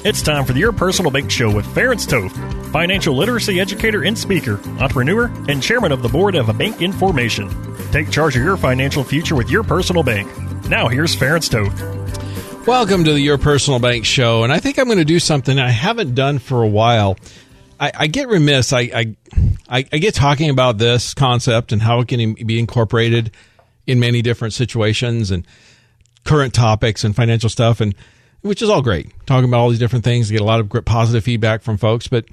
It's time for the Your Personal Bank Show with Ferenc Toth, financial literacy educator and speaker, entrepreneur, and chairman of the board of Bank Information. Take charge of your financial future with Your Personal Bank. Now here's Ferenc Toth. Welcome to the Your Personal Bank Show, and I think I'm going to do something I haven't done for a while. I get remiss. I get talking about this concept and how it can be incorporated in many different situations and current topics and financial stuff, and which is all great. Talking about all these different things, get a lot of great positive feedback from folks, but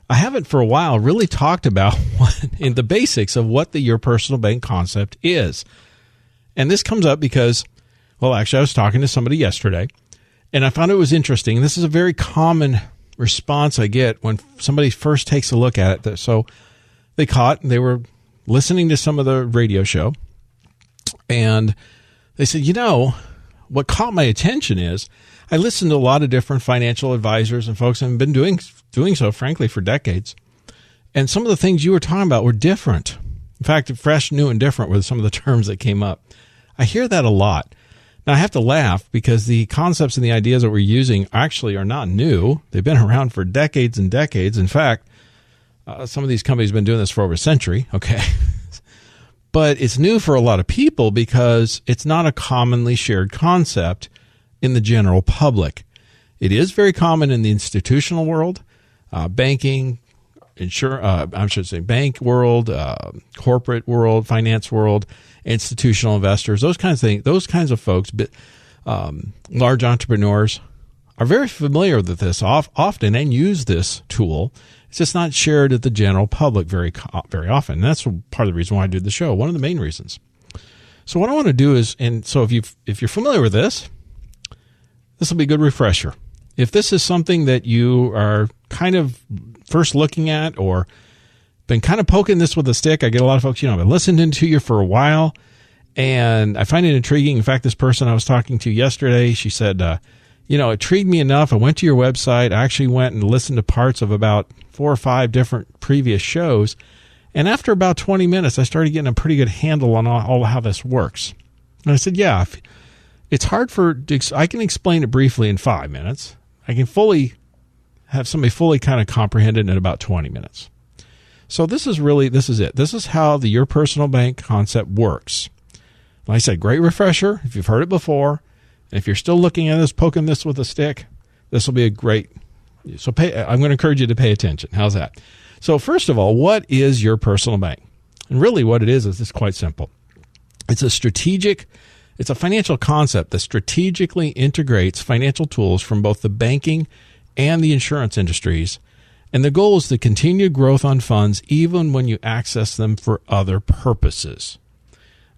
I haven't for a while really talked about in the basics of what the Your Personal Bank concept is. And this comes up because, well, actually, I was talking to somebody yesterday, and I found it was interesting. This is a very common response I get when somebody first takes a look at it. So they were listening to some of the radio show, and they said, you know, what caught my attention is I listened to a lot of different financial advisors and folks and have been doing so, frankly, for decades. And some of the things you were talking about were different. In fact, fresh, new, and different were some of the terms that came up. I hear that a lot. Now, I have to laugh because the concepts and the ideas that we're using actually are not new. They've been around for decades and decades. In fact, some of these companies have been doing this for over a century, okay? But it's new for a lot of people because it's not a commonly shared concept in the general public. It is very common in the institutional world, banking, bank world, corporate world, finance world, institutional investors, those kinds of things. Those kinds of folks, large entrepreneurs, are very familiar with this often and use this tool. It's just not shared with the general public very often. And that's part of the reason why I do the show. One of the main reasons. So what I want to do is, and so if you're familiar with this will be a good refresher. If this is something that you are kind of first looking at or been kind of poking this with a stick, I get a lot of folks, I've been listening to you for a while, and I find it intriguing. In fact, this person I was talking to yesterday, she said, it intrigued me enough. I went to your website. I actually went and listened to parts of about 4 or 5 different previous shows, and after about 20 minutes, I started getting a pretty good handle on all how this works. And I said, yeah, it's hard I can explain it briefly in 5 minutes. I can have somebody fully kind of comprehend it in about 20 minutes. So this is it. This is how the Your Personal Bank concept works. Like I said, great refresher. If you've heard it before, and if you're still looking at this, poking this with a stick, this will be a great. So I'm going to encourage you to pay attention. How's that? So first of all, what is Your Personal Bank? And really what it is it's quite simple. It's a financial concept that strategically integrates financial tools from both the banking and the insurance industries. And the goal is to continue growth on funds even when you access them for other purposes.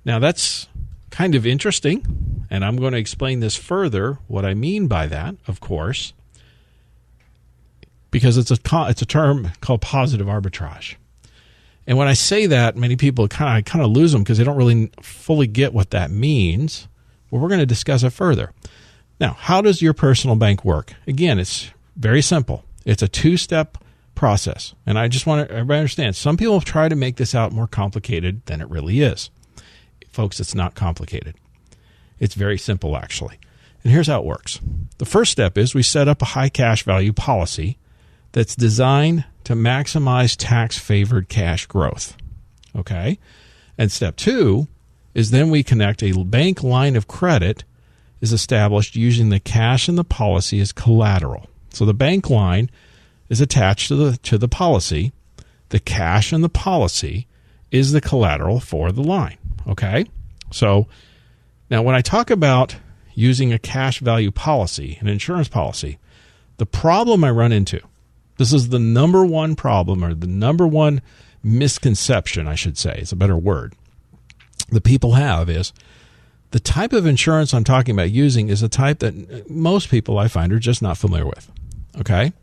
Now, that's kind of interesting, and I'm going to explain this further, what I mean by that, of course, because it's a term called positive arbitrage. And when I say that, many people kind of lose them because they don't really fully get what that means. Well, we're going to discuss it further. Now, how does Your Personal Bank work? Again, it's very simple. It's a 2-step process. And I just want everybody to understand, some people try to make this out more complicated than it really is. Folks, it's not complicated. It's very simple, actually. And here's how it works. The first step is we set up a high cash value policy that's designed to maximize tax-favored cash growth. Okay? And step 2 is then we connect a bank line of credit is established using the cash in the policy as collateral. So the bank line is attached to the policy. The cash in the policy is the collateral for the line. Okay? So now when I talk about using a cash value policy, an insurance policy, the problem I run into, this is the number one problem, or the number one misconception, I should say, it's a better word, that people have is the type of insurance I'm talking about using is a type that most people I find are just not familiar with. Okay?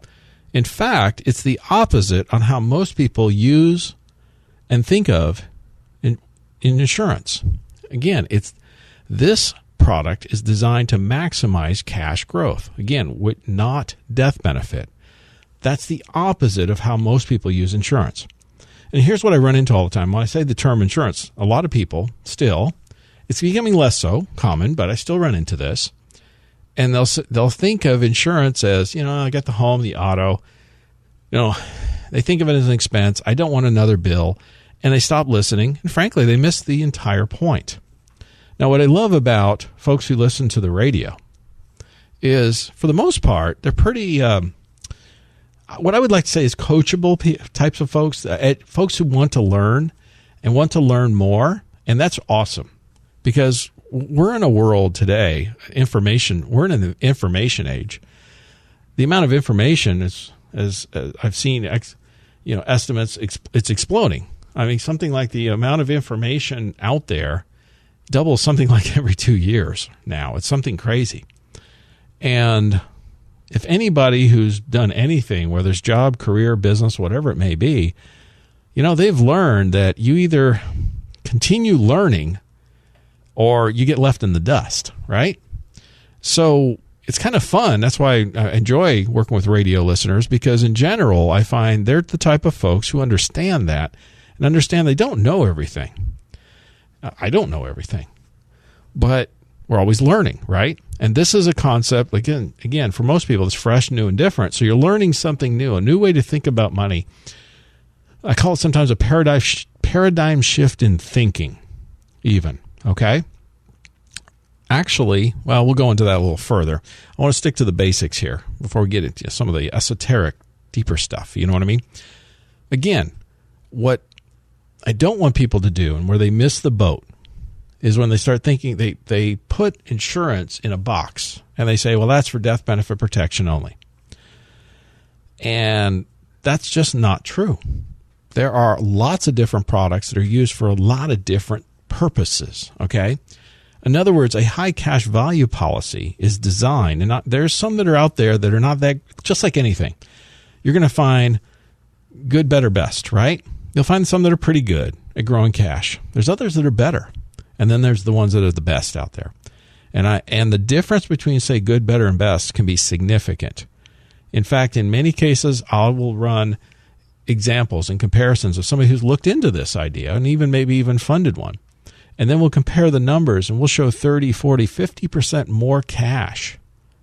In fact, it's the opposite on how most people use and think of in insurance. Again, this product is designed to maximize cash growth. Again, not death benefit. That's the opposite of how most people use insurance. And here's what I run into all the time. When I say the term insurance, a lot of people still, it's becoming less so common, but I still run into this. And they'll think of insurance as, I got the home, the auto. They think of it as an expense. I don't want another bill. And they stop listening. And frankly, they miss the entire point. Now, what I love about folks who listen to the radio is, for the most part, they're pretty, what I would like to say is coachable types of folks, folks who want to learn and want to learn more. And that's awesome, because we're in a world today, we're in an information age. The amount of information is, as I've seen, estimates, it's exploding. I mean, something like the amount of information out there doubles something like every 2 years now. It's something crazy. And if anybody who's done anything, whether it's job, career, business, whatever it may be, they've learned that you either continue learning or you get left in the dust, right? So it's kind of fun. That's why I enjoy working with radio listeners, because in general, I find they're the type of folks who understand that and understand they don't know everything. I don't know everything, but we're always learning, right? And this is a concept, again, for most people, it's fresh, new, and different. So you're learning something new, a new way to think about money. I call it sometimes a paradigm shift in thinking, even, okay? Actually, well, we'll go into that a little further. I want to stick to the basics here before we get into some of the esoteric, deeper stuff. You know what I mean? Again, what I don't want people to do, and where they miss the boat, is when they start thinking they put insurance in a box and they say, well, that's for death benefit protection only. And that's just not true. There are lots of different products that are used for a lot of different purposes, okay? In other words, a high cash value policy is designed, and there's some that are out there that are not that, just like anything. You're going to find good, better, best, right? You'll find some that are pretty good at growing cash. There's others that are better. And then there's the ones that are the best out there. And the difference between, say, good, better, and best can be significant. In fact, in many cases, I will run examples and comparisons of somebody who's looked into this idea and maybe even funded one. And then we'll compare the numbers, and we'll show 30, 40, 50% more cash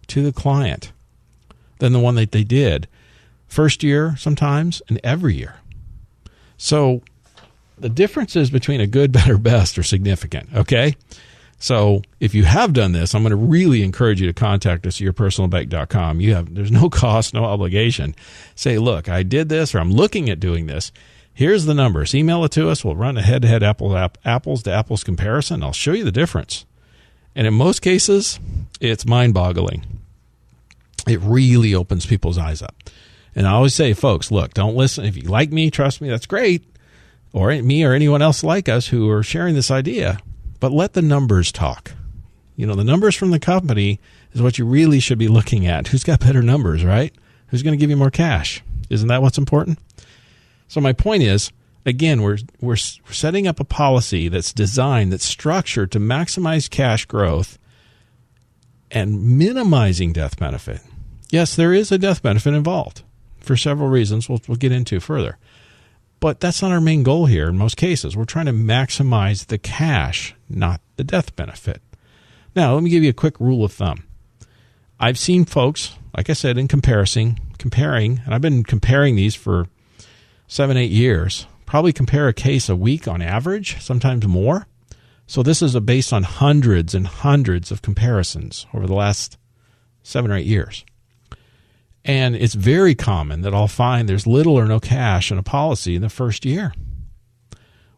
to the client than the one that they did first year sometimes and every year. So the differences between a good, better, best are significant, okay? So if you have done this, I'm going to really encourage you to contact us at yourpersonalbank.com. There's no cost, no obligation. Say, look, I did this, or I'm looking at doing this. Here's the numbers. Email it to us. We'll run a head-to-head apples to apples comparison. I'll show you the difference. And in most cases, it's mind-boggling. It really opens people's eyes up. And I always say, folks, look, don't listen. If you like me, trust me, that's great. Or me or anyone else like us who are sharing this idea. But let the numbers talk. The numbers from the company is what you really should be looking at. Who's got better numbers, right? Who's going to give you more cash? Isn't that what's important? So my point is, again, we're setting up a policy that's designed, that's structured to maximize cash growth and minimizing death benefit. Yes, there is a death benefit involved for several reasons we'll get into further. But that's not our main goal here in most cases. We're trying to maximize the cash, not the death benefit. Now, let me give you a quick rule of thumb. I've seen folks, like I said, in comparing, and I've been comparing these for 7-8 years, probably compare a case a week on average, sometimes more. So this is based on hundreds and hundreds of comparisons over the last 7 or 8 years. And it's very common that I'll find there's little or no cash in a policy in the first year.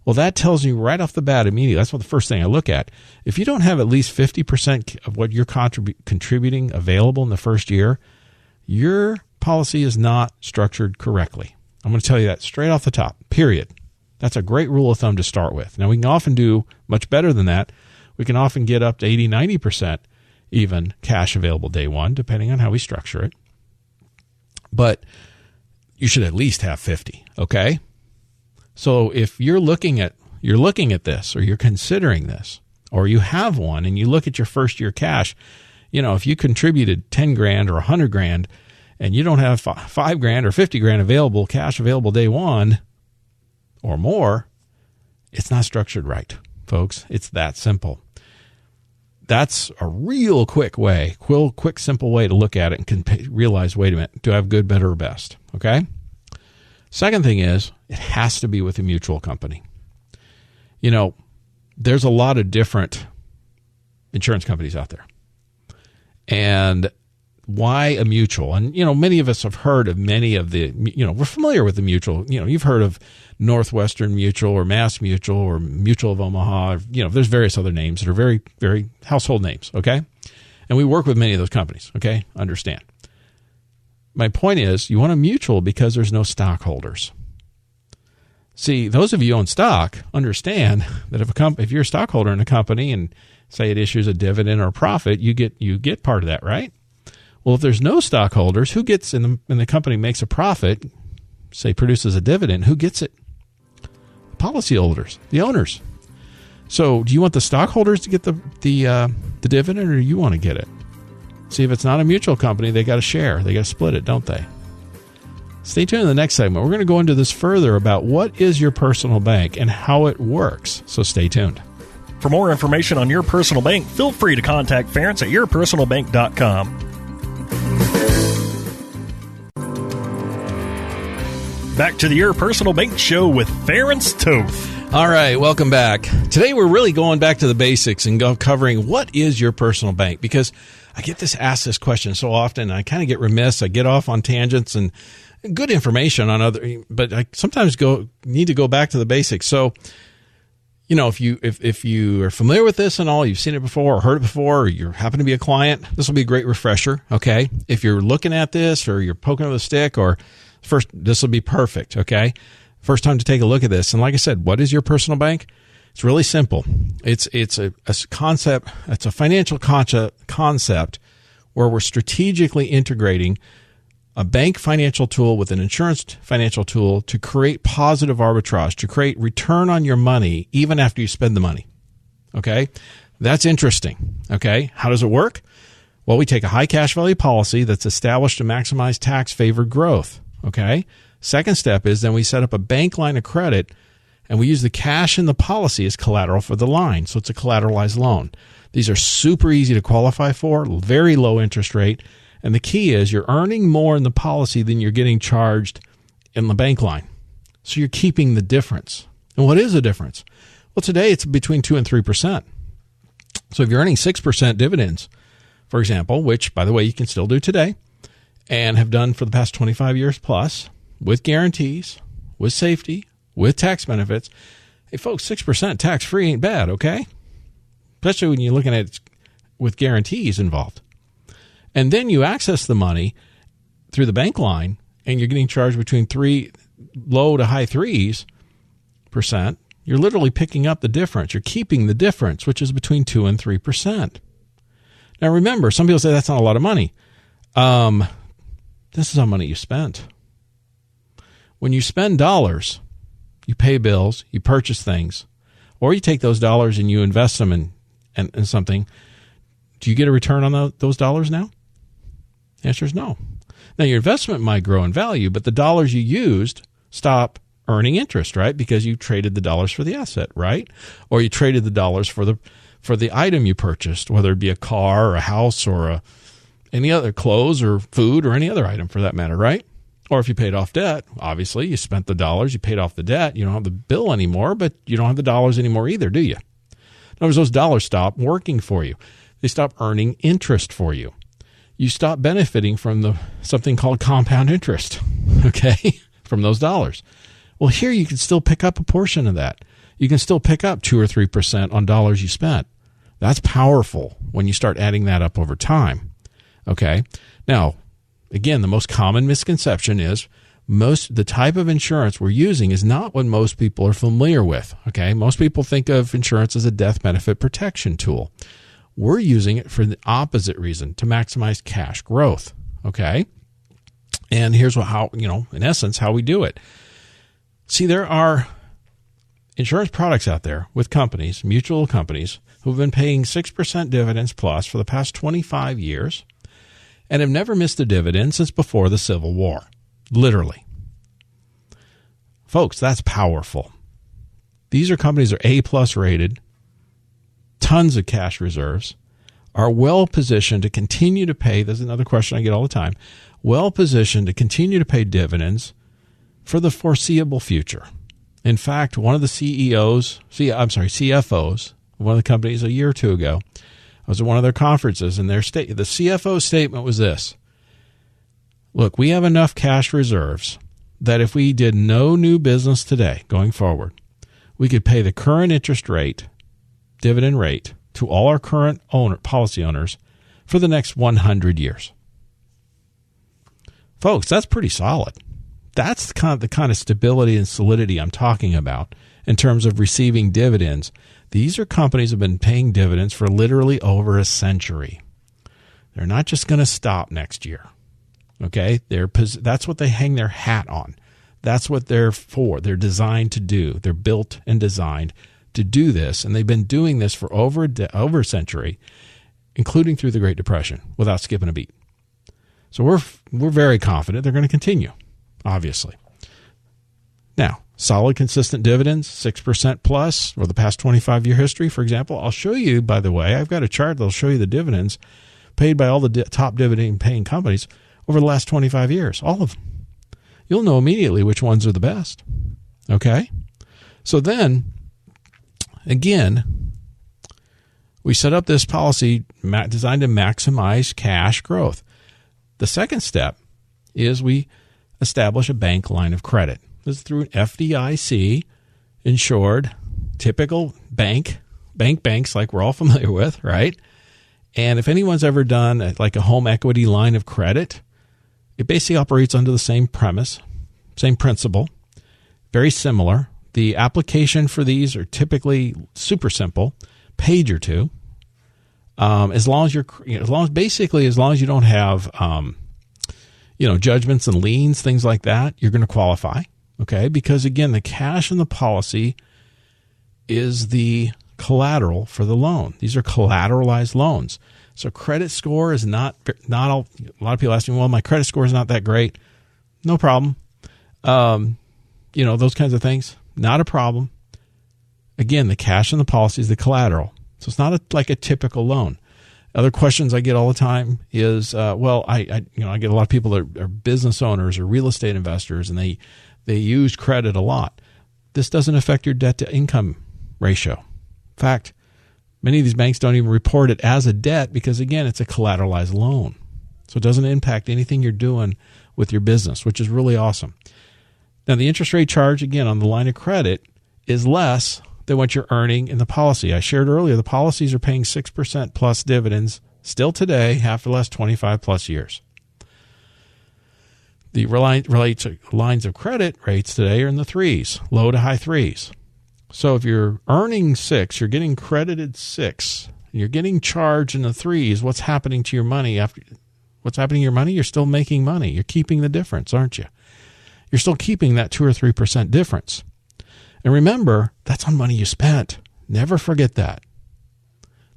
Well, that tells you right off the bat immediately. That's what the first thing I look at. If you don't have at least 50% of what you're contributing available in the first year, your policy is not structured correctly. I'm going to tell you that straight off the top, period. That's a great rule of thumb to start with. Now, we can often do much better than that. We can often get up to 80, 90% even cash available day one, depending on how we structure it. But you should at least have 50, okay? So if you're looking at this, or you're considering this, or you have one and you look at your first year cash, if you contributed 10 grand or 100 grand and you don't have 5 grand or 50 grand available, cash available day one or more, it's not structured right, folks. It's that simple. that's a real quick, simple way to look at it and can realize, wait a minute, do I have good, better, or best? Okay. Second thing is, it has to be with a mutual company. There's a lot of different insurance companies out there. And why a mutual? And, many of us have heard of many of the, we're familiar with the mutual. You've heard of Northwestern Mutual or Mass Mutual or Mutual of Omaha. There's various other names that are very, very household names, okay? And we work with many of those companies, okay? Understand. My point is, you want a mutual because there's no stockholders. See, those of you who own stock understand that if you're a stockholder in a company and say it issues a dividend or a profit, you get part of that, right? Well, if there's no stockholders, who gets in the company makes a profit, say produces a dividend, who gets it? The policyholders, the owners. So, do you want the stockholders to get the dividend, or do you want to get it? See, if it's not a mutual company, they got to share, they got to split it, don't they? Stay tuned in the next segment. We're going to go into this further about what is your personal bank and how it works. So stay tuned. For more information on Your Personal Bank, feel free to contact Ference at yourpersonalbank.com. Back to the Your Personal Bank Show with Ference Toth. All right, welcome back. Today we're really going back to the basics and covering what is your personal bank, because I get asked this question so often. I kind of get remiss. I get off on tangents and good information on but I sometimes need to go back to the basics. So, if you are familiar with this and all, you've seen it before or heard it before, or you happen to be a client, this will be a great refresher. Okay, if you're looking at this or you're poking with a stick, or this will be perfect. Okay, first time to take a look at this. And like I said, what is your personal bank? It's really simple. It's a concept. It's a financial concept where we're strategically integrating a bank financial tool with an insurance financial tool to create positive arbitrage, to create return on your money even after you spend the money. Okay? That's interesting. Okay? How does it work? Well, we take a high cash value policy that's established to maximize tax-favored growth. Okay? Second step is then we set up a bank line of credit, and we use the cash in the policy as collateral for the line. So it's a collateralized loan. These are super easy to qualify for, very low interest rate. And the key is you're earning more in the policy than you're getting charged in the bank line. So you're keeping the difference. And what is the difference? Well, today it's between 2 and 3%. So if you're earning 6% dividends, for example, which, by the way, you can still do today and have done for the past 25 years plus, with guarantees, with safety, with tax benefits. Hey, folks, 6% tax-free ain't bad, okay? Especially when you're looking at it with guarantees involved. And then you access the money through the bank line, and you're getting charged between low to high 3%. You're literally picking up the difference. You're keeping the difference, which is between 2 and 3%. Now, remember, some people say that's not a lot of money. This is how money you spent. When you spend dollars, you pay bills, you purchase things, or you take those dollars and you invest them in something. Do you get a return on those dollars now? The answer is no. Now, your investment might grow in value, but the dollars you used stop earning interest, right? Because you traded the dollars for the asset, right? Or you traded the dollars for the item you purchased, whether it be a car or a house or any other clothes or food or any other item for that matter, right? Or if you paid off debt, obviously you spent the dollars, you paid off the debt, you don't have the bill anymore, but you don't have the dollars anymore either, do you? In other words, those dollars stop working for you. They stop earning interest for you. You stop benefiting from something called compound interest, okay, from those dollars. Well, here you can still pick up a portion of that. You can still pick up 2 or 3% on dollars you spent. That's powerful when you start adding that up over time, okay? Now, again, the most common misconception is the type of insurance we're using is not what most people are familiar with, okay? Most people think of insurance as a death benefit protection tool. We're using it for the opposite reason, to maximize cash growth, okay? And here's in essence, how we do it. See, there are insurance products out there with companies, mutual companies, who've been paying 6% dividends plus for the past 25 years and have never missed a dividend since before the Civil War, literally. Folks, that's powerful. These are companies that are A+ rated, tons of cash reserves, are well positioned to continue to pay. There's another question I get all the time. Well positioned to continue to pay dividends for the foreseeable future. In fact, one of the CFOs, one of the companies a year or two ago, I was at one of their conferences, and the CFO statement was this: look, we have enough cash reserves that if we did no new business today going forward, we could pay the current interest rate, dividend rate, to all our current policy owners for the next 100 years. Folks, that's pretty solid. That's the kind of stability and solidity I'm talking about in terms of receiving dividends. These are companies that have been paying dividends for literally over a century. They're not just going to stop next year. Okay? That's what they hang their hat on. That's what they're for. They're designed to do. They're built and designed to do this, and they've been doing this for over a century, including through the Great Depression, without skipping a beat. So we're very confident they're going to continue, obviously. Now, solid, consistent dividends, 6% plus for the past 25-year history, for example. I'll show you, by the way, I've got a chart that'll show you the dividends paid by all the top dividend-paying companies over the last 25 years, all of them. You'll know immediately which ones are the best. Okay? So then, again, we set up this policy designed to maximize cash growth. The second step is we establish a bank line of credit. This is through an FDIC insured, typical banks like we're all familiar with, right? And if anyone's ever done like a home equity line of credit, it basically operates under the same premise, same principle, very similar. The application for these are typically super simple, page or two. As long as you don't have, judgments and liens, things like that, you're going to qualify. Okay. Because again, the cash in the policy is the collateral for the loan. These are collateralized loans. So credit score is not all. A lot of people ask me, well, my credit score is not that great. No problem. Those kinds of things, not a problem. Again, the cash in the policy is the collateral. So it's not like a typical loan. Other questions I get all the time is, I get a lot of people that are business owners or real estate investors, and they use credit a lot. This doesn't affect your debt to income ratio. In fact, many of these banks don't even report it as a debt because, again, it's a collateralized loan. So it doesn't impact anything you're doing with your business, which is really awesome. Now, the interest rate charge, again, on the line of credit is less than what you're earning in the policy. I shared earlier, the policies are paying 6% plus dividends still today after the last 25 plus years. The lines of credit rates today are in the 3s, low to high 3s. So if you're earning 6, you're getting credited 6, you're getting charged in the 3s, what's happening to your money? What's happening to your money? You're still making money. You're keeping the difference, aren't you? You're still keeping that 2 or 3% difference. And remember, that's on money you spent. Never forget that.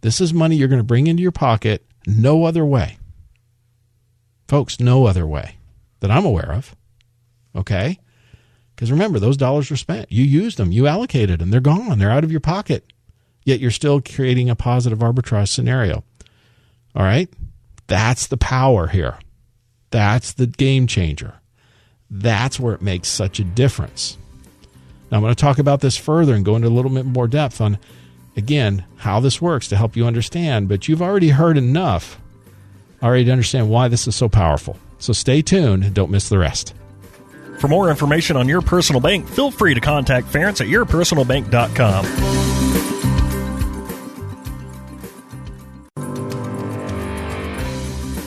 This is money you're going to bring into your pocket no other way. Folks, no other way that I'm aware of. Okay? Because remember, those dollars were spent. You used them. You allocated them. They're gone. They're out of your pocket. Yet you're still creating a positive arbitrage scenario. All right? That's the power here. That's the game changer. That's where it makes such a difference. Now, I'm going to talk about this further and go into a little bit more depth on, again, how this works to help you understand. But you've already heard enough already to understand why this is so powerful. So stay tuned and don't miss the rest. For more information on Your Personal Bank, feel free to contact Ference at yourpersonalbank.com.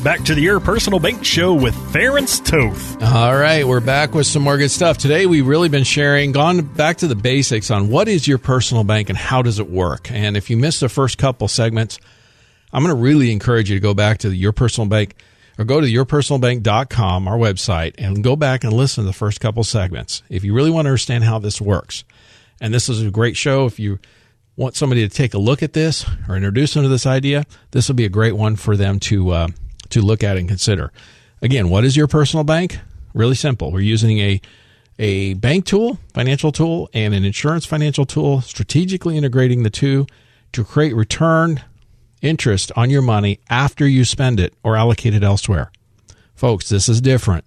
Back to the Your Personal Bank Show with Ference Toth. All right, we're back with some more good stuff. Today we've really been gone back to the basics on what is your personal bank and how does it work. And if you missed the first couple segments, I'm going to really encourage you to go back to Your Personal Bank or go to yourpersonalbank.com, our website, and go back and listen to the first couple segments if you really want to understand how this works. And this is a great show. If you want somebody to take a look at this or introduce them to this idea, this will be a great one for them to look at and consider. Again, what is your personal bank? Really simple. We're using a bank tool, financial tool, and an insurance financial tool, strategically integrating the two to create return interest on your money after you spend it or allocate it elsewhere. Folks, this is different.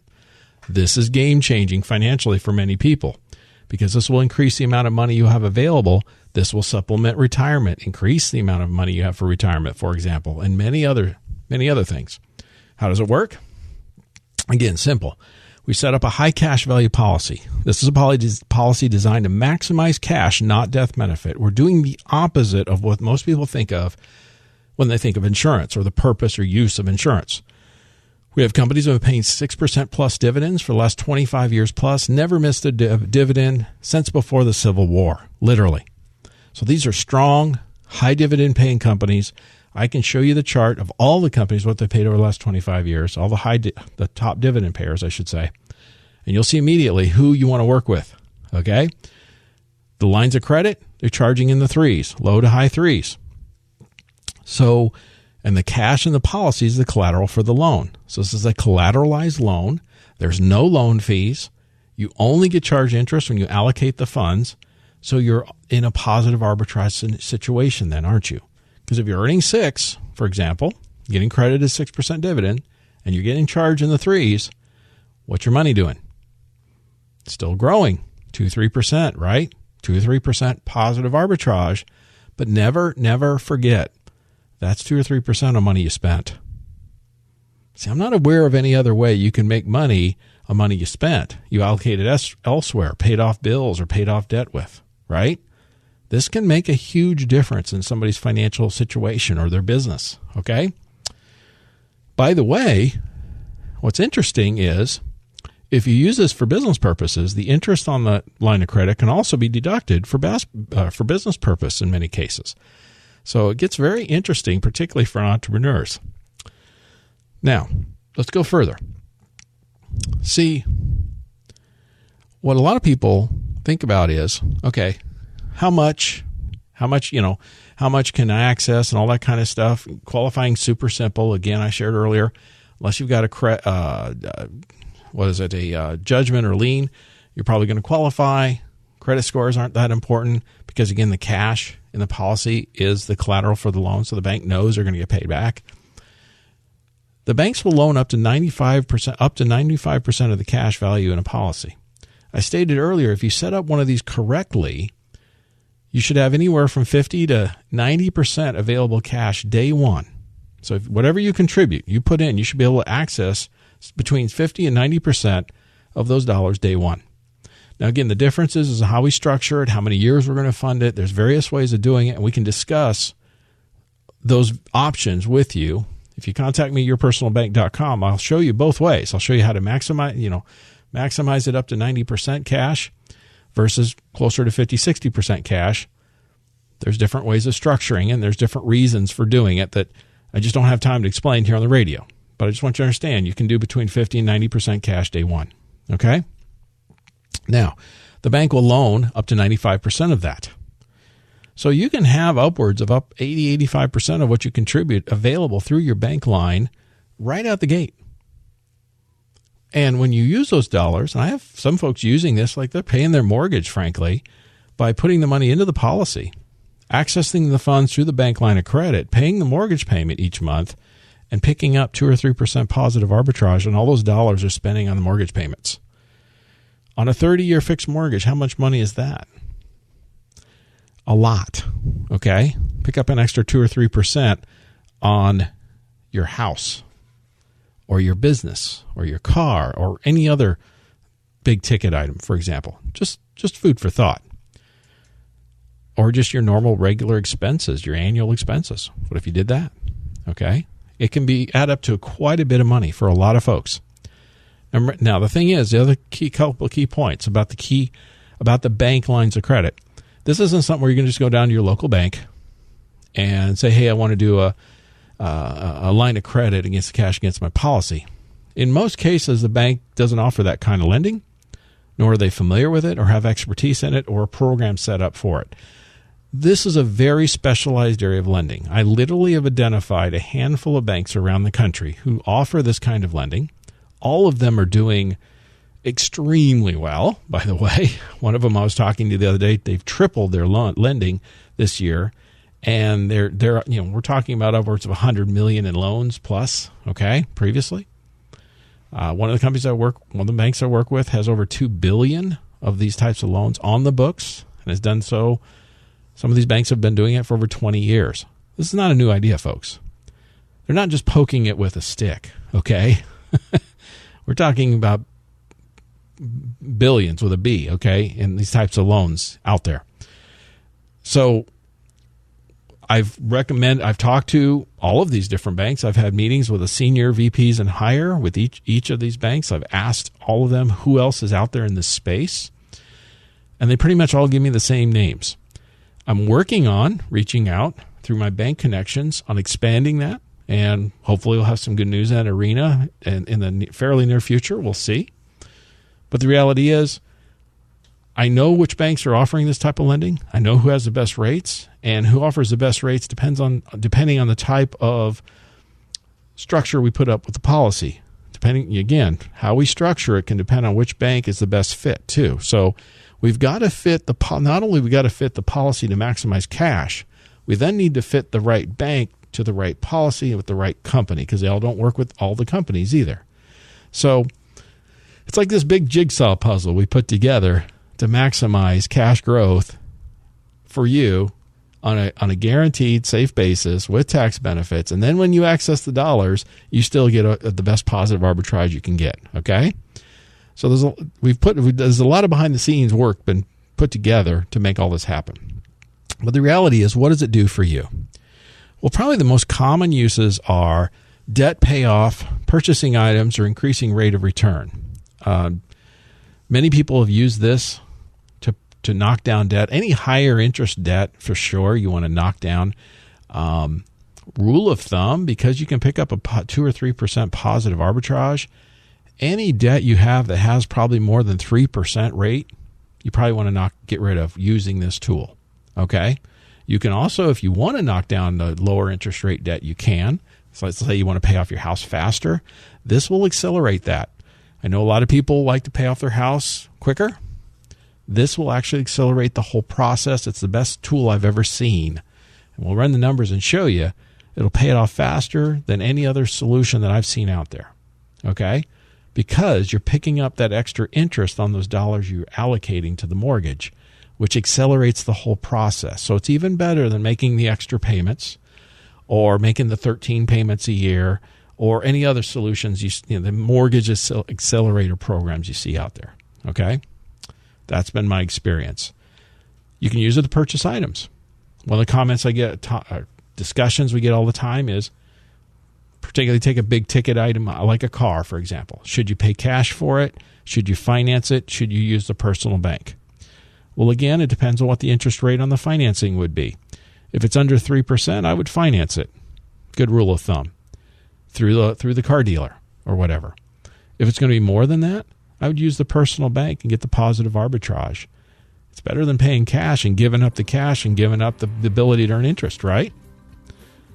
This is game-changing financially for many people because this will increase the amount of money you have available. This will supplement retirement, increase the amount of money you have for retirement, for example, and many other things. How does it work? Again, simple. We set up a high cash value policy. This is a policy designed to maximize cash, not death benefit. We're doing the opposite of what most people think of when they think of insurance or the purpose or use of insurance. We have companies that have been paying 6% plus dividends for the last 25 years plus, never missed a dividend since before the Civil War, literally. So these are strong, high dividend paying companies. I can show you the chart of all the companies, what they paid over the last 25 years, all the top dividend payers, I should say. And you'll see immediately who you want to work with, okay? The lines of credit, they're charging in the threes, low to high threes. So, and the cash in the policy is the collateral for the loan. So this is a collateralized loan. There's no loan fees. You only get charged interest when you allocate the funds. So you're in a positive arbitrage situation then, aren't you? Because if you're earning 6, for example, getting credited as 6% dividend, and you're getting charged in the threes, what's your money doing? It's still growing, 2-3%, right? 2-3% positive arbitrage. But never forget, that's 2 or 3% of money you spent. See, I'm not aware of any other way you can make money on money you spent. You allocated elsewhere, paid off bills or paid off debt with, right? This can make a huge difference in somebody's financial situation or their business, okay? By the way, what's interesting is if you use this for business purposes, the interest on the line of credit can also be deducted for business purpose in many cases. So it gets very interesting, particularly for entrepreneurs. Now, let's go further. See, what a lot of people think about is, okay, how much can I access and all that kind of stuff. Qualifying super simple. Again, I shared earlier, unless you've got a judgment or lien, you're probably going to qualify. Credit scores aren't that important because, again, the cash in the policy is the collateral for the loan, so the bank knows they're going to get paid back. The banks will loan up to 95% of the cash value in a policy. I stated earlier, if you set up one of these correctly, you should have anywhere from 50 to 90% available cash day one. So if whatever you contribute, you put in, you should be able to access between 50 and 90% of those dollars day one. Now, again, the difference is how we structure it, how many years we're going to fund it. There's various ways of doing it, and we can discuss those options with you. If you contact me, yourpersonalbank.com, I'll show you both ways. I'll show you how to maximize it up to 90% cash versus closer to 50, 60% cash. There's different ways of structuring, and there's different reasons for doing it that I just don't have time to explain here on the radio. But I just want you to understand you can do between 50 and 90% cash day one. Okay? Now, the bank will loan up to 95% of that. So you can have upwards of up 80, 85% of what you contribute available through your bank line right out the gate. And when you use those dollars, and I have some folks using this like they're paying their mortgage, frankly, by putting the money into the policy, accessing the funds through the bank line of credit, paying the mortgage payment each month, and picking up 2 or 3% positive arbitrage, and all those dollars are spending on the mortgage payments. On a 30-year fixed mortgage, how much money is that? A lot, okay? Pick up an extra 2 or 3% on your house or your business or your car or any other big ticket item, for example. Just food for thought. Or just your normal regular expenses, your annual expenses. What if you did that? Okay? It can add up to quite a bit of money for a lot of folks. Now, the thing is, the other couple of key points about the bank lines of credit. This isn't something where you can just go down to your local bank and say, hey, I want to do a line of credit against the cash against my policy. In most cases, the bank doesn't offer that kind of lending, nor are they familiar with it or have expertise in it or a program set up for it. This is a very specialized area of lending. I literally have identified a handful of banks around the country who offer this kind of lending. All of them are doing extremely well, by the way. One of them I was talking to the other day, they've tripled their lending this year, And they're we're talking about upwards of $100 million in loans plus, okay, previously. One of the banks I work with has over $2 billion of these types of loans on the books and has done so. Some of these banks have been doing it for over 20 years. This is not a new idea, folks. They're not just poking it with a stick, okay? We're talking about billions with a B, okay, in these types of loans out there. So I've talked to all of these different banks. I've had meetings with the senior VPs and higher with each of these banks. I've asked all of them who else is out there in this space, and they pretty much all give me the same names. I'm working on reaching out through my bank connections on expanding that, and hopefully we'll have some good news in that arena in the fairly near future. We'll see. But the reality is, I know which banks are offering this type of lending. I know who has the best rates, and who offers the best rates depending on the type of structure we put up with the policy. Depending, again, how we structure it can depend on which bank is the best fit too. So we've got to fit not only we got to fit the policy to maximize cash, we then need to fit the right bank to the right policy with the right company, because they all don't work with all the companies either. So it's like this big jigsaw puzzle we put together to maximize cash growth for you on a guaranteed safe basis with tax benefits. And then when you access the dollars, you still get the best positive arbitrage you can get. Okay. So there's a lot of behind the scenes work been put together to make all this happen. But the reality is, what does it do for you? Well, probably the most common uses are debt payoff, purchasing items, or increasing rate of return. Many people have used this to knock down debt. Any higher interest debt, for sure, you want to knock down. Rule of thumb, because you can pick up a 2 or 3% positive arbitrage, any debt you have that has probably more than 3% rate, you probably want to get rid of using this tool. Okay? You can also, if you want to knock down the lower interest rate debt, you can. So let's say you want to pay off your house faster. This will accelerate that. I know a lot of people like to pay off their house quicker. This will actually accelerate the whole process. It's the best tool I've ever seen. And we'll run the numbers and show you it'll pay it off faster than any other solution that I've seen out there. Okay? Because you're picking up that extra interest on those dollars you're allocating to the mortgage, which accelerates the whole process. So it's even better than making the extra payments or making the 13 payments a year or any other solutions, the mortgage accelerator programs you see out there. Okay? That's been my experience. You can use it to purchase items. One of the comments I get, discussions we get all the time is, particularly take a big ticket item like a car, for example. Should you pay cash for it? Should you finance it? Should you use the personal bank? Well, again, it depends on what the interest rate on the financing would be. If it's under 3%, I would finance it. Good rule of thumb. Through the car dealer or whatever. If it's going to be more than that, I would use the personal bank and get the positive arbitrage. It's better than paying cash and giving up the cash and giving up the ability to earn interest, right?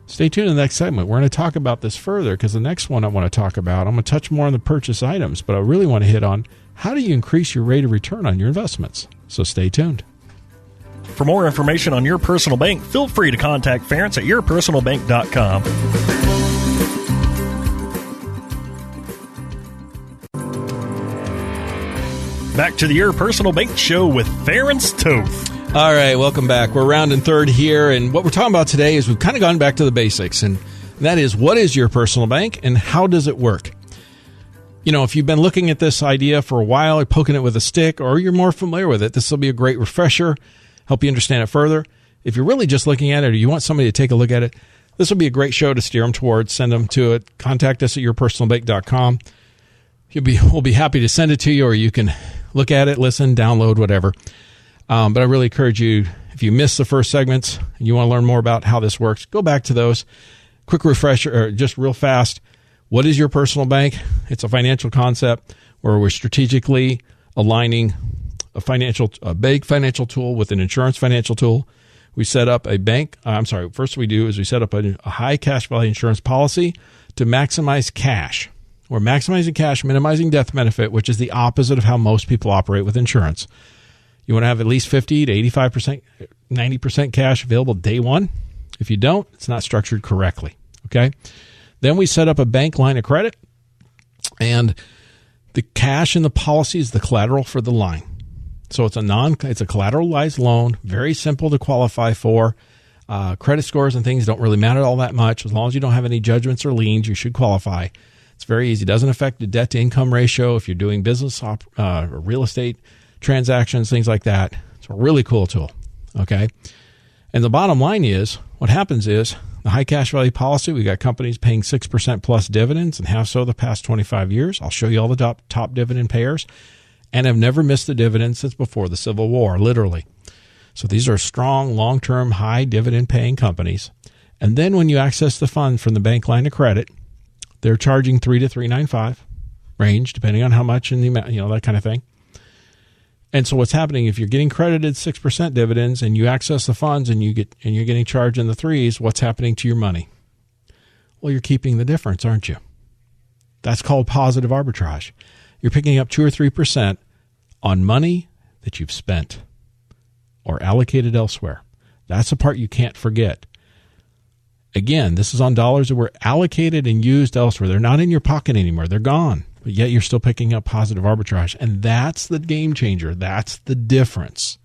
Stay tuned in the next segment. We're going to talk about this further, because the next one I want to talk about, I'm going to touch more on the purchase items, but I really want to hit on how do you increase your rate of return on your investments. So stay tuned. For more information on Your Personal Bank, feel free to contact Ference at yourpersonalbank.com. Back to the Your Personal Bank Show with Ference Toth. All right, welcome back. We're rounding third here, and what we're talking about today is we've kind of gone back to the basics, and that is, what is your personal bank and how does it work? You know, if you've been looking at this idea for a while, or poking it with a stick, or you're more familiar with it, this will be a great refresher, help you understand it further. If you're really just looking at it, or you want somebody to take a look at it, this will be a great show to steer them towards. Send them to it. Contact us at yourpersonalbank.com. We'll be happy to send it to you, or you can look at it, listen, download, whatever. But I really encourage you, if you missed the first segments and you want to learn more about how this works, go back to those. Quick refresher, or just real fast. What is your personal bank? It's a financial concept where we're strategically aligning a big financial tool with an insurance financial tool. We set up first we do is we set up a high cash value insurance policy to maximize cash. We're maximizing cash, minimizing death benefit, which is the opposite of how most people operate with insurance. You want to have at least 50 to 85%, 90% cash available day one. If you don't, it's not structured correctly. Okay. Then we set up a bank line of credit, and the cash in the policy is the collateral for the line. So it's a collateralized loan, very simple to qualify for. Credit scores and things don't really matter all that much. As long as you don't have any judgments or liens, you should qualify. It's very easy. It doesn't affect the debt to income ratio if you're doing business or real estate transactions, things like that. It's a really cool tool. Okay. And the bottom line is, what happens is, the high cash value policy, we got companies paying 6% plus dividends and have so the past 25 years. I'll show you all the top dividend payers, and have never missed a dividend since before the Civil War, literally. So these are strong, long-term, high dividend paying companies. And then when you access the fund from the bank line of credit, they're charging 3 to 3.95 range, depending on how much and the amount, that kind of thing. And so what's happening, if you're getting credited 6% dividends and you access the funds and you're getting charged in the threes, what's happening to your money? Well, you're keeping the difference, aren't you? That's called positive arbitrage. You're picking up 2 or 3% on money that you've spent or allocated elsewhere. That's the part you can't forget. Again, this is on dollars that were allocated and used elsewhere. They're not in your pocket anymore. They're gone. But yet you're still picking up positive arbitrage. And that's the game changer. That's the difference.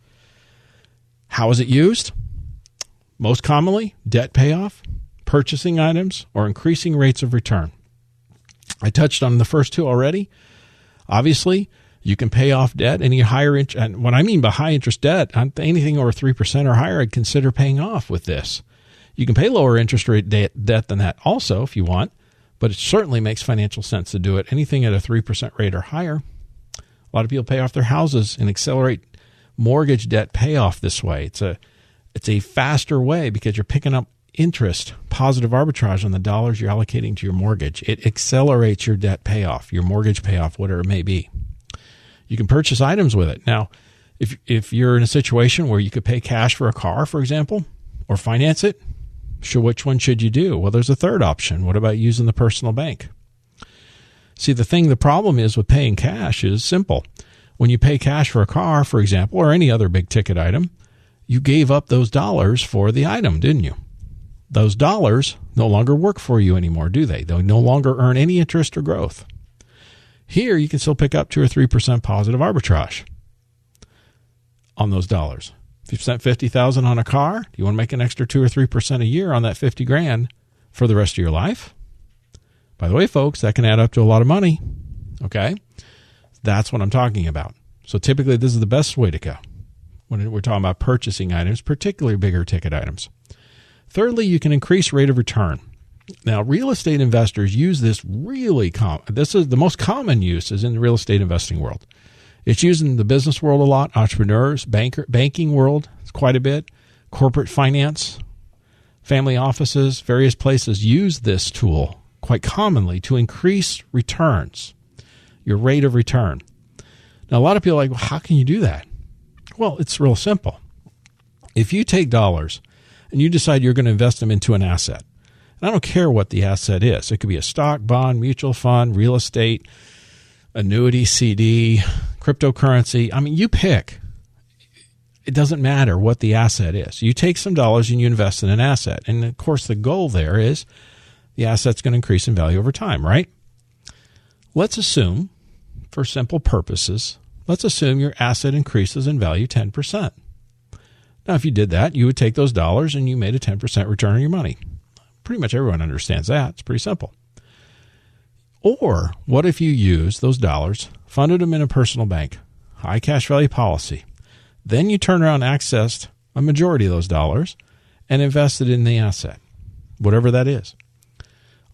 How is it used? Most commonly, debt payoff, purchasing items, or increasing rates of return. I touched on the first two already. Obviously, you can pay off debt. Any higher interest, and what I mean by high interest debt, anything over 3% or higher, I'd consider paying off with this. You can pay lower interest rate debt than that also if you want. But it certainly makes financial sense to do it. Anything at a 3% rate or higher. A lot of people pay off their houses and accelerate mortgage debt payoff this way. It's a faster way because you're picking up interest, positive arbitrage on the dollars you're allocating to your mortgage. It accelerates your debt payoff, your mortgage payoff, whatever it may be. You can purchase items with it. Now, if you're in a situation where you could pay cash for a car, for example, or finance it, sure, which one should you do? Well, there's a third option. What about using the personal bank? See, the problem is with paying cash is simple. When you pay cash for a car, for example, or any other big ticket item, you gave up those dollars for the item, didn't you? Those dollars no longer work for you anymore, do they? They no longer earn any interest or growth. Here, you can still pick up 2 or 3% positive arbitrage on those dollars. If you spent $50,000 on a car, do you want to make an extra 2 or 3% a year on that $50,000 for the rest of your life? By the way, folks, that can add up to a lot of money. Okay? That's what I'm talking about. So typically, this is the best way to go when we're talking about purchasing items, particularly bigger ticket items. Thirdly, you can increase rate of return. Now, real estate investors use this really common. This is the most common use is in the real estate investing world. It's used in the business world a lot, entrepreneurs, banking world quite a bit, corporate finance, family offices, various places use this tool quite commonly to increase returns, your rate of return. Now, a lot of people are like, well, how can you do that? Well, it's real simple. If you take dollars and you decide you're going to invest them into an asset, and I don't care what the asset is. It could be a stock, bond, mutual fund, real estate, annuity, CD, cryptocurrency. I mean, you pick. It doesn't matter what the asset is. You take some dollars and you invest in an asset. And, of course, the goal there is the asset's going to increase in value over time, right? Let's assume, for simple purposes, let's assume your asset increases in value 10%. Now, if you did that, you would take those dollars and you made a 10% return on your money. Pretty much everyone understands that. It's pretty simple. Or what if you use those dollars, funded them in a personal bank, high cash value policy, then you turn around and accessed a majority of those dollars and invested in the asset, whatever that is.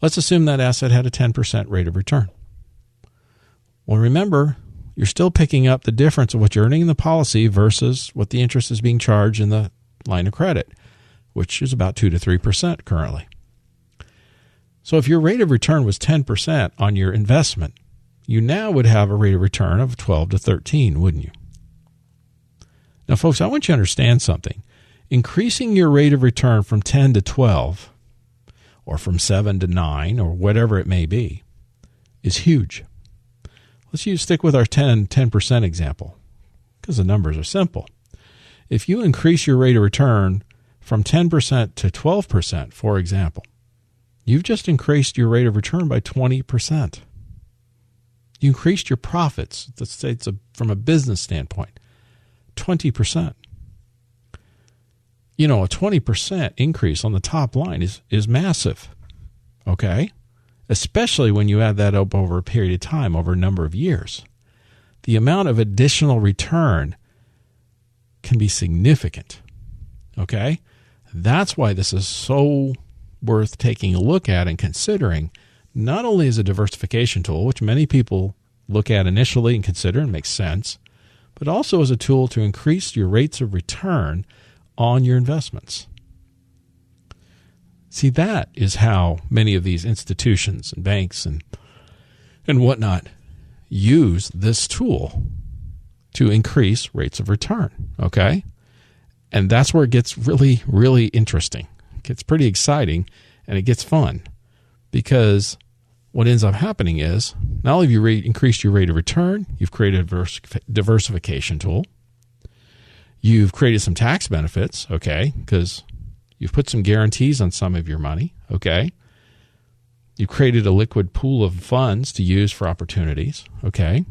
Let's assume that asset had a 10% rate of return. Well, remember, you're still picking up the difference of what you're earning in the policy versus what the interest is being charged in the line of credit, which is about 2 to 3% currently. So if your rate of return was 10% on your investment, you now would have a rate of return of 12 to 13, wouldn't you? Now, folks, I want you to understand something. Increasing your rate of return from 10 to 12 or from 7 to 9 or whatever it may be is huge. Let's stick with our 10% example because the numbers are simple. If you increase your rate of return from 10% to 12%, for example, you've just increased your rate of return by 20%. You increased your profits, let's say from a business standpoint, 20%. You know, a 20% increase on the top line is massive, okay? Especially when you add that up over a period of time, over a number of years. The amount of additional return can be significant, okay? That's why this is so worth taking a look at and considering, not only as a diversification tool, which many people look at initially and consider and makes sense, but also as a tool to increase your rates of return on your investments. See, that is how many of these institutions and banks and whatnot use this tool to increase rates of return, okay? And that's where it gets really, really interesting. It gets pretty exciting, and it gets fun, because what ends up happening is not only have you increased your rate of return, you've created a diversification tool. You've created some tax benefits, okay, because you've put some guarantees on some of your money, okay. You've created a liquid pool of funds to use for opportunities, okay.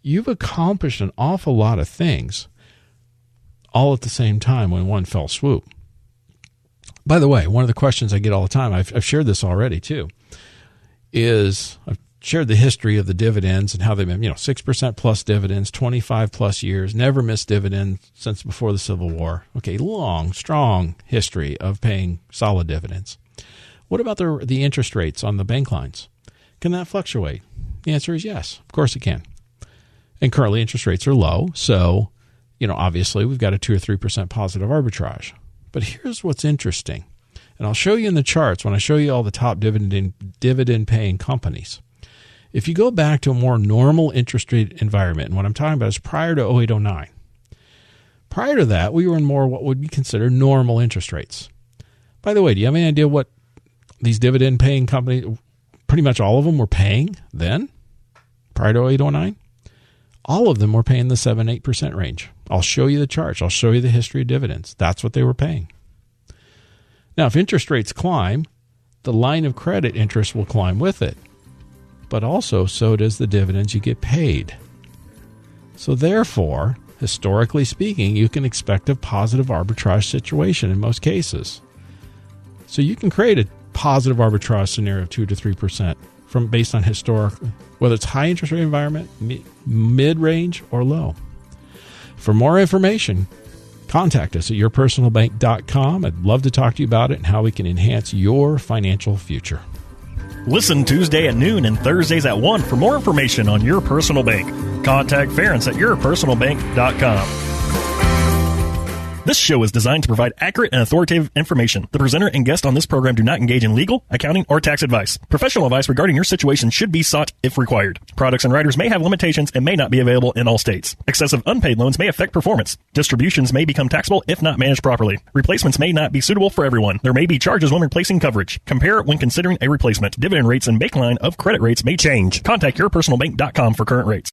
You've accomplished an awful lot of things all at the same time in one fell swoop. By the way, one of the questions I get all the time, I've shared this already too, is I've shared the history of the dividends and how they've been, 6% plus dividends, 25 plus years, never missed dividends since before the Civil War. Okay, long, strong history of paying solid dividends. What about the interest rates on the bank lines? Can that fluctuate? The answer is yes, of course it can. And currently interest rates are low, so, obviously we've got a 2 or 3% positive arbitrage. But here's what's interesting, and I'll show you in the charts when I show you all the top dividend-paying companies. If you go back to a more normal interest rate environment, and what I'm talking about is prior to 08-09. Prior to that, we were in more what would be considered normal interest rates. By the way, do you have any idea what these dividend-paying companies, pretty much all of them were paying then, prior to 08-09? All of them were paying the 7-8% range. I'll show you the charts. I'll show you the history of dividends. That's what they were paying. Now, if interest rates climb, the line of credit interest will climb with it. But also, so does the dividends you get paid. So therefore, historically speaking, you can expect a positive arbitrage situation in most cases. So you can create a positive arbitrage scenario of 2 to 3% based on historic, whether it's high interest rate environment, mid-range, or low. For more information, contact us at yourpersonalbank.com. I'd love to talk to you about it and how we can enhance your financial future. Listen Tuesday at noon and Thursdays at 1 for more information on Your Personal Bank. Contact Ference at yourpersonalbank.com. This show is designed to provide accurate and authoritative information. The presenter and guest on this program do not engage in legal, accounting, or tax advice. Professional advice regarding your situation should be sought if required. Products and riders may have limitations and may not be available in all states. Excessive unpaid loans may affect performance. Distributions may become taxable if not managed properly. Replacements may not be suitable for everyone. There may be charges when replacing coverage. Compare when considering a replacement. Dividend rates and baseline of credit rates may change. Contact yourpersonalbank.com for current rates.